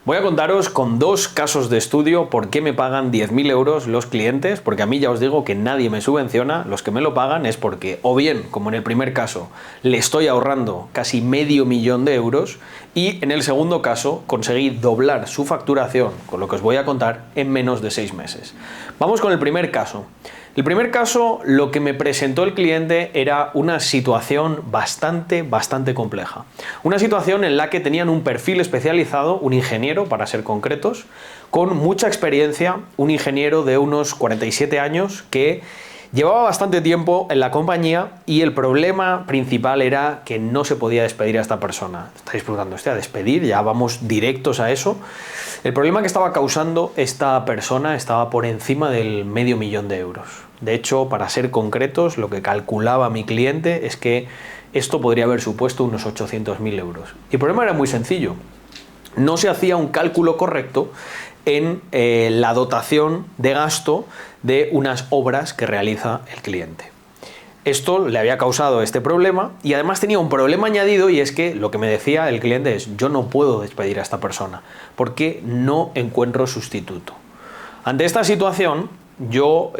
Voy a contaros con dos casos de estudio por qué me pagan 10.000 euros los clientes, porque a mí ya os digo que nadie me subvenciona. Los que me lo pagan es porque, o bien, como en el primer caso, le estoy ahorrando casi medio millón de euros, y en el segundo caso conseguí doblar su facturación, con lo que os voy a contar, en menos de 6 meses. Vamos con el primer caso. El primer caso, lo que me presentó el cliente era una situación bastante compleja. Una situación en la que tenían un perfil especializado, un ingeniero, para ser concretos, con mucha experiencia, un ingeniero de unos 47 años que llevaba bastante tiempo en la compañía y el problema principal era que no se podía despedir a esta persona. Estáis preguntando, hostia, despedir, ya vamos directos a eso. El problema que estaba causando esta persona estaba por encima del medio millón de euros. De hecho, para ser concretos, lo que calculaba mi cliente es que esto podría haber supuesto unos 800.000 euros. Y el problema era muy sencillo. No se hacía un cálculo correcto en la dotación de gasto de unas obras que realiza el cliente. Esto le había causado este problema y además tenía un problema añadido, y es que lo que me decía el cliente es: yo no puedo despedir a esta persona porque no encuentro sustituto. Ante esta situación, yo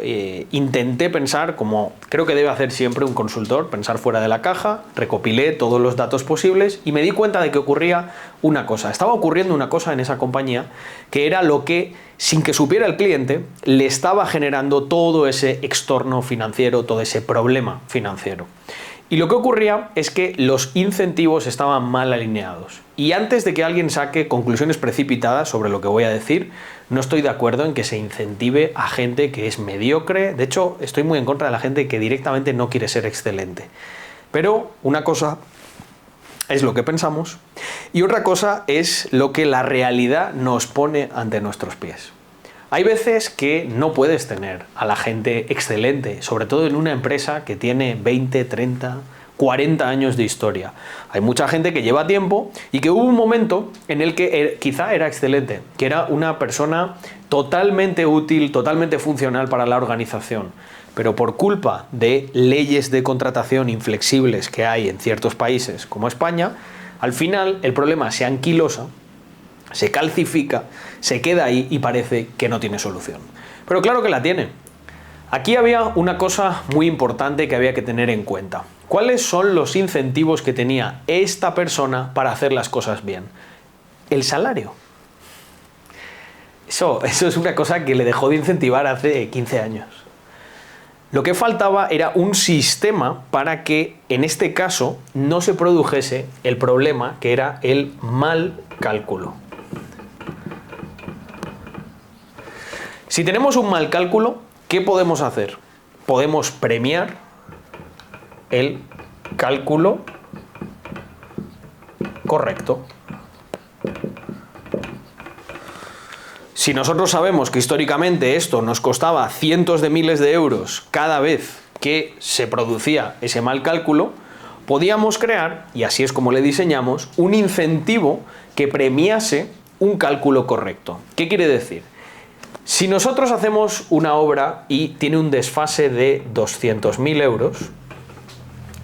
intenté pensar, como creo que debe hacer siempre un consultor, pensar fuera de la caja, recopilé todos los datos posibles y me di cuenta de que ocurría una cosa. Estaba ocurriendo una cosa en esa compañía que era lo que, sin que supiera el cliente, le estaba generando todo ese extorno financiero, todo ese problema financiero. Y lo que ocurría es que los incentivos estaban mal alineados. Y antes de que alguien saque conclusiones precipitadas sobre lo que voy a decir, no estoy de acuerdo en que se incentive a gente que es mediocre. De hecho, estoy muy en contra de la gente que directamente no quiere ser excelente. Pero una cosa es lo que pensamos y otra cosa es lo que la realidad nos pone ante nuestros pies. Hay veces que no puedes tener a la gente excelente, sobre todo en una empresa que tiene 20, 30, 40 años de historia. Hay mucha gente que lleva tiempo y que hubo un momento en el que quizá era excelente, que era una persona totalmente útil, totalmente funcional para la organización. Pero por culpa de leyes de contratación inflexibles que hay en ciertos países como España, al final el problema se anquilosa, se calcifica, se queda ahí y parece que no tiene solución. Pero claro que la tiene. Aquí había una cosa muy importante que había que tener en cuenta. ¿Cuáles son los incentivos que tenía esta persona para hacer las cosas bien? El salario. Eso es una cosa que le dejó de incentivar hace 15 años. Lo que faltaba era un sistema para que, en este caso, no se produjese el problema que era el mal cálculo. Si tenemos un mal cálculo, ¿qué podemos hacer? Podemos premiar el cálculo correcto. Si nosotros sabemos que históricamente esto nos costaba cientos de miles de euros cada vez que se producía ese mal cálculo, podíamos crear, y así es como le diseñamos, un incentivo que premiase un cálculo correcto. ¿Qué quiere decir? Si nosotros hacemos una obra y tiene un desfase de 200.000 euros,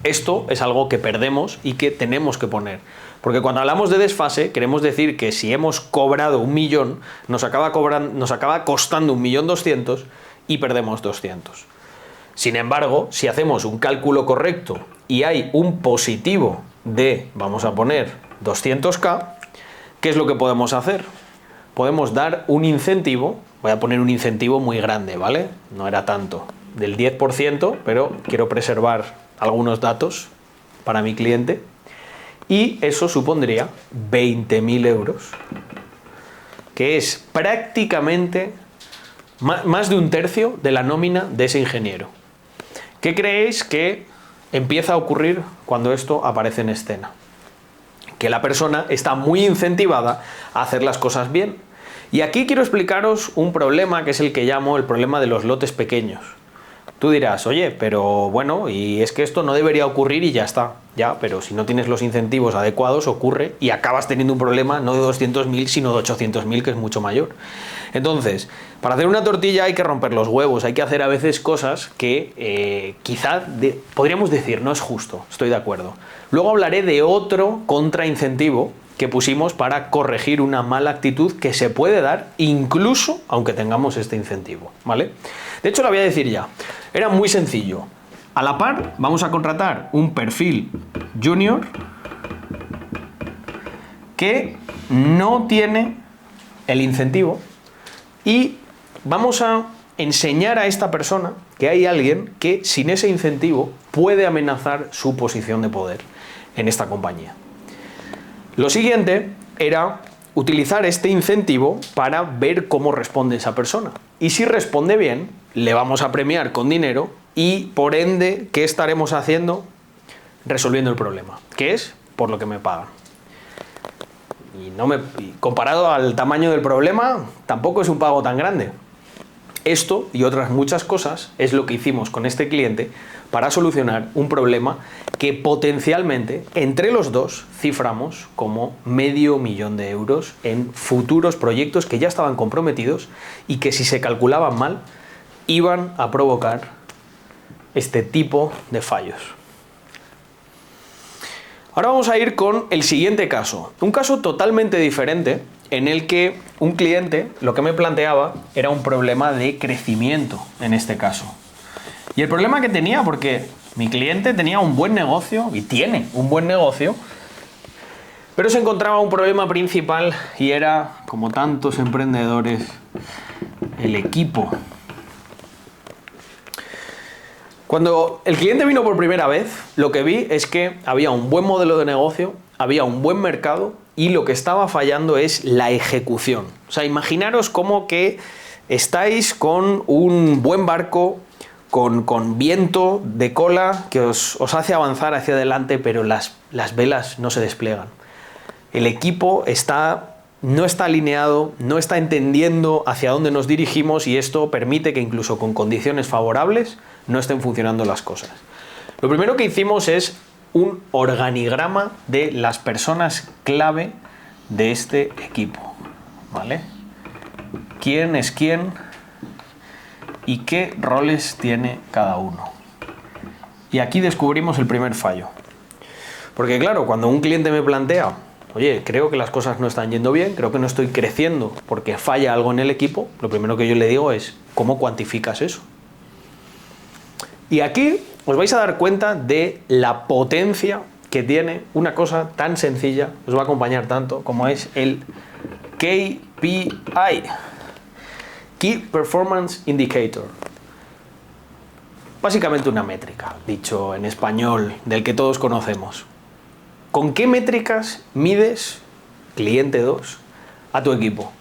esto es algo que perdemos y que tenemos que poner. Porque cuando hablamos de desfase, queremos decir que si hemos cobrado 1 millón, nos acaba costando 1.200.000 y perdemos 200. Sin embargo, si hacemos un cálculo correcto y hay un positivo de, vamos a poner, 200.000, ¿qué es lo que podemos hacer? Podemos dar un incentivo, voy a poner un incentivo muy grande, ¿vale? No era tanto, del 10%, pero quiero preservar algunos datos para mi cliente, y eso supondría 20.000 euros, que es prácticamente más de 1/3 de la nómina de ese ingeniero. ¿Qué creéis que empieza a ocurrir cuando esto aparece en escena? Que la persona está muy incentivada a hacer las cosas bien. Y aquí quiero explicaros un problema que es el que llamo el problema de los lotes pequeños. Tú dirás, oye, pero bueno, y es que esto no debería ocurrir y ya está. Ya, pero si no tienes los incentivos adecuados ocurre y acabas teniendo un problema no de 200.000 sino de 800.000, que es mucho mayor. Entonces, para hacer una tortilla hay que romper los huevos, hay que hacer a veces cosas que podríamos decir no es justo, estoy de acuerdo. Luego hablaré de otro contraincentivo que pusimos para corregir una mala actitud que se puede dar incluso aunque tengamos este incentivo, ¿vale? De hecho, lo voy a decir ya. Era muy sencillo. A la par, vamos a contratar un perfil junior que no tiene el incentivo y vamos a enseñar a esta persona que hay alguien que sin ese incentivo puede amenazar su posición de poder en esta compañía. Lo siguiente era utilizar este incentivo para ver cómo responde esa persona. Y si responde bien, le vamos a premiar con dinero y por ende, ¿qué estaremos haciendo? Resolviendo el problema, que es por lo que me pagan. Y comparado al tamaño del problema, tampoco es un pago tan grande. Esto y otras muchas cosas es lo que hicimos con este cliente para solucionar un problema que potencialmente entre los dos ciframos como $500.000 euros en futuros proyectos que ya estaban comprometidos y que si se calculaban mal iban a provocar este tipo de fallos. Ahora vamos a ir con el siguiente caso, un caso totalmente diferente en el que un cliente lo que me planteaba era un problema de crecimiento en este caso. Y el problema que tenía, porque mi cliente tenía un buen negocio y tiene un buen negocio, pero se encontraba un problema principal y era, como tantos emprendedores, el equipo. Cuando el cliente vino por primera vez, lo que vi es que había un buen modelo de negocio, había un buen mercado y lo que estaba fallando es la ejecución. O sea, imaginaros como que estáis con un buen barco, con viento de cola que os hace avanzar hacia adelante, pero las velas no se despliegan. El equipo no está alineado, no está entendiendo hacia dónde nos dirigimos y esto permite que incluso con condiciones favorables no estén funcionando las cosas. Lo primero que hicimos es un organigrama de las personas clave de este equipo, ¿vale? ¿Quién es quién y qué roles tiene cada uno? Y aquí descubrimos el primer fallo. Porque claro, cuando un cliente me plantea, oye, creo que las cosas no están yendo bien, creo que no estoy creciendo porque falla algo en el equipo, lo primero que yo le digo es, ¿cómo cuantificas eso? Y aquí os vais a dar cuenta de la potencia que tiene una cosa tan sencilla, os va a acompañar tanto, como es el KPI, Key Performance Indicator. Básicamente una métrica, dicho en español, del que todos conocemos. ¿Con qué métricas mides, cliente 2, a tu equipo?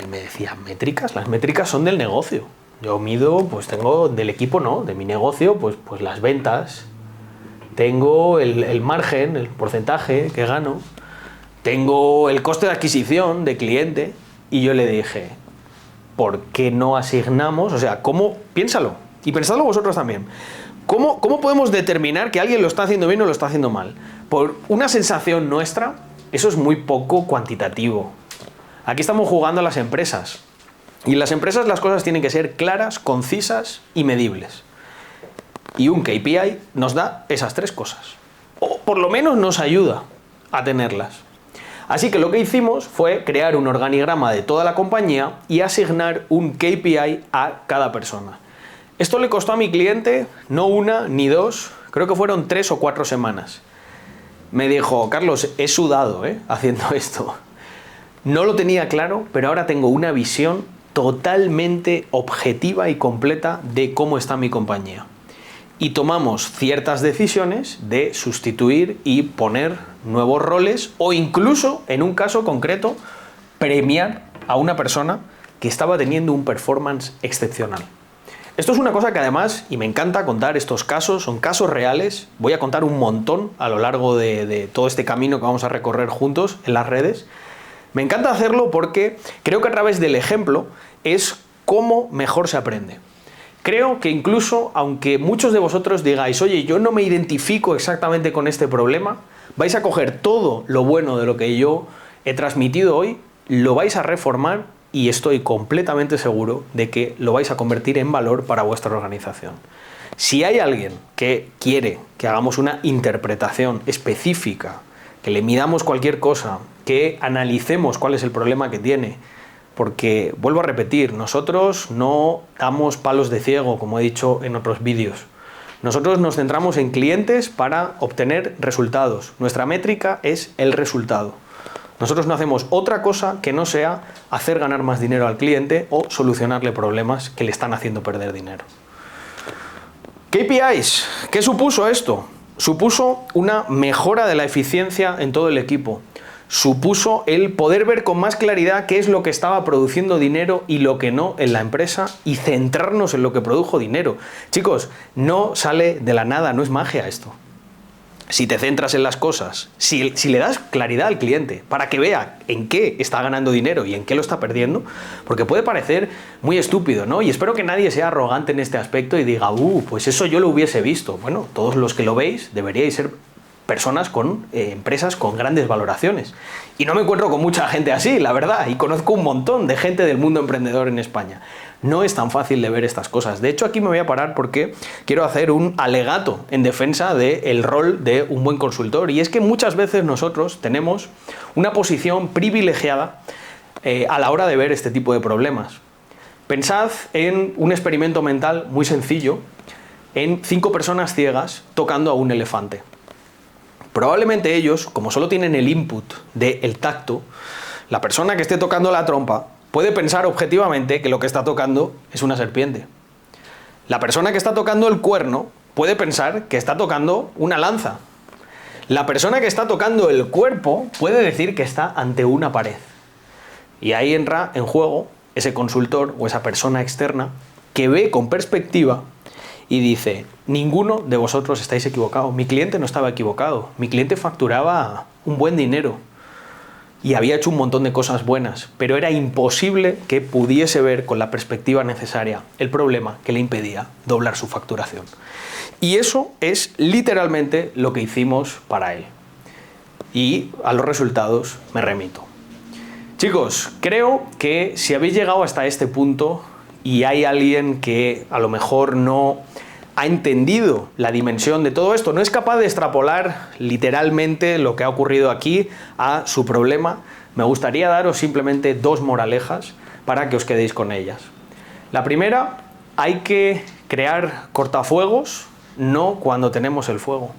Él me decía, ¿métricas? Las métricas son del negocio. Yo mido, pues tengo del equipo, no, de mi negocio, pues las ventas, tengo el margen, el porcentaje que gano, tengo el coste de adquisición de cliente, y yo le dije, ¿por qué no asignamos? O sea, ¿cómo? Piénsalo, y pensadlo vosotros también. ¿Cómo podemos determinar que alguien lo está haciendo bien o lo está haciendo mal? Por una sensación nuestra, eso es muy poco cuantitativo. Aquí estamos jugando a las empresas. Y en las empresas las cosas tienen que ser claras, concisas y medibles. Y un KPI nos da esas tres cosas. O por lo menos nos ayuda a tenerlas. Así que lo que hicimos fue crear un organigrama de toda la compañía y asignar un KPI a cada persona. Esto le costó a mi cliente no una ni dos, creo que fueron 3 o 4 semanas. Me dijo, Carlos, he sudado haciendo esto. No lo tenía claro, pero ahora tengo una visión totalmente objetiva y completa de cómo está mi compañía. Y tomamos ciertas decisiones de sustituir y poner nuevos roles o incluso, en un caso concreto, premiar a una persona que estaba teniendo un performance excepcional. Esto es una cosa que además, y me encanta contar estos casos, son casos reales, voy a contar un montón a lo largo de todo este camino que vamos a recorrer juntos en las redes. Me encanta hacerlo porque creo que a través del ejemplo es cómo mejor se aprende. Creo que incluso, aunque muchos de vosotros digáis, oye, yo no me identifico exactamente con este problema, vais a coger todo lo bueno de lo que yo he transmitido hoy, lo vais a reformar y estoy completamente seguro de que lo vais a convertir en valor para vuestra organización. Si hay alguien que quiere que hagamos una interpretación específica que le midamos cualquier cosa, que analicemos cuál es el problema que tiene. Porque, vuelvo a repetir, nosotros no damos palos de ciego, como he dicho en otros vídeos. Nosotros nos centramos en clientes para obtener resultados. Nuestra métrica es el resultado. Nosotros no hacemos otra cosa que no sea hacer ganar más dinero al cliente o solucionarle problemas que le están haciendo perder dinero. KPIs. ¿Qué supuso esto? Supuso una mejora de la eficiencia en todo el equipo. Supuso el poder ver con más claridad qué es lo que estaba produciendo dinero y lo que no en la empresa y centrarnos en lo que produjo dinero. Chicos, no sale de la nada, no es magia esto. Si te centras en las cosas, si le das claridad al cliente para que vea en qué está ganando dinero y en qué lo está perdiendo, porque puede parecer muy estúpido, ¿no? Y espero que nadie sea arrogante en este aspecto y diga, pues eso yo lo hubiese visto. Bueno, todos los que lo veis deberíais ser personas con empresas con grandes valoraciones. Y no me encuentro con mucha gente así, la verdad, y conozco un montón de gente del mundo emprendedor en España. No es tan fácil de ver estas cosas. De hecho, aquí me voy a parar porque quiero hacer un alegato en defensa del rol de un buen consultor. Y es que muchas veces nosotros tenemos una posición privilegiada a la hora de ver este tipo de problemas. Pensad en un experimento mental muy sencillo, en 5 personas ciegas tocando a un elefante. Probablemente ellos, como solo tienen el input del tacto, la persona que esté tocando la trompa puede pensar objetivamente que lo que está tocando es una serpiente. La persona que está tocando el cuerno puede pensar que está tocando una lanza. La persona que está tocando el cuerpo puede decir que está ante una pared. Y ahí entra en juego ese consultor o esa persona externa que ve con perspectiva y dice, ninguno de vosotros estáis equivocados, mi cliente no estaba equivocado, mi cliente facturaba un buen dinero y había hecho un montón de cosas buenas, pero era imposible que pudiese ver con la perspectiva necesaria el problema que le impedía doblar su facturación. Y eso es literalmente lo que hicimos para él. Y a los resultados me remito. Chicos, creo que si habéis llegado hasta este punto y hay alguien que a lo mejor no ha entendido la dimensión de todo esto, no es capaz de extrapolar literalmente lo que ha ocurrido aquí a su problema, me gustaría daros simplemente 2 moralejas para que os quedéis con ellas. La primera, hay que crear cortafuegos, no cuando tenemos el fuego.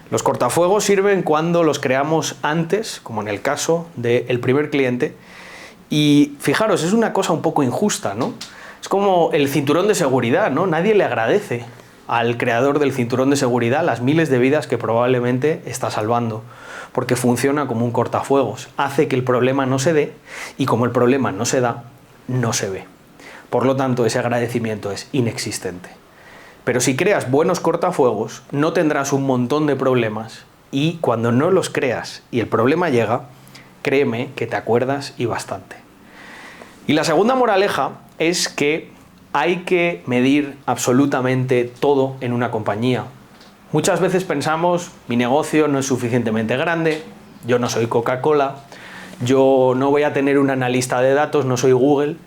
Los cortafuegos sirven cuando los creamos antes, como en el caso del primer cliente, y fijaros, es una cosa un poco injusta, ¿no? Es como el cinturón de seguridad, ¿no? Nadie le agradece al creador del cinturón de seguridad las miles de vidas que probablemente está salvando, porque funciona como un cortafuegos, hace que el problema no se dé y como el problema no se da, no se ve. Por lo tanto, ese agradecimiento es inexistente. Pero si creas buenos cortafuegos, no tendrás un montón de problemas y cuando no los creas y el problema llega, créeme que te acuerdas y bastante. Y la segunda moraleja es que hay que medir absolutamente todo en una compañía. Muchas veces pensamos, mi negocio no es suficientemente grande, yo no soy Coca-Cola, yo no voy a tener un analista de datos, no soy Google,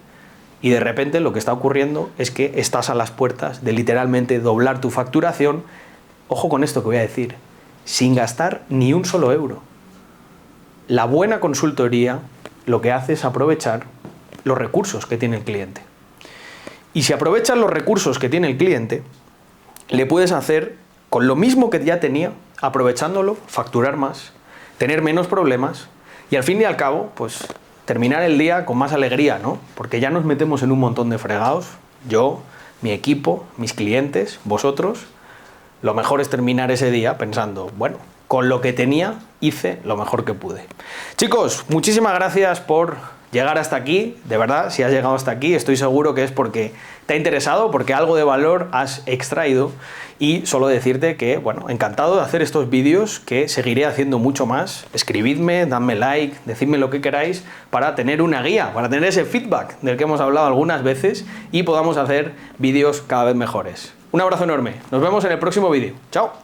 y de repente lo que está ocurriendo es que estás a las puertas de literalmente doblar tu facturación, ojo con esto que voy a decir, sin gastar ni un solo euro. La buena consultoría lo que hace es aprovechar los recursos que tiene el cliente. Y si aprovechas los recursos que tiene el cliente, le puedes hacer con lo mismo que ya tenía, aprovechándolo, facturar más, tener menos problemas y al fin y al cabo, pues terminar el día con más alegría, ¿no? Porque ya nos metemos en un montón de fregados, yo, mi equipo, mis clientes, vosotros. Lo mejor es terminar ese día pensando, bueno, con lo que tenía hice lo mejor que pude. Chicos, muchísimas gracias por llegar hasta aquí, de verdad, si has llegado hasta aquí, estoy seguro que es porque te ha interesado, porque algo de valor has extraído y solo decirte que, bueno, encantado de hacer estos vídeos, que seguiré haciendo mucho más. Escribidme, dadme like, decidme lo que queráis para tener una guía, para tener ese feedback del que hemos hablado algunas veces y podamos hacer vídeos cada vez mejores. Un abrazo enorme, nos vemos en el próximo vídeo. ¡Chao!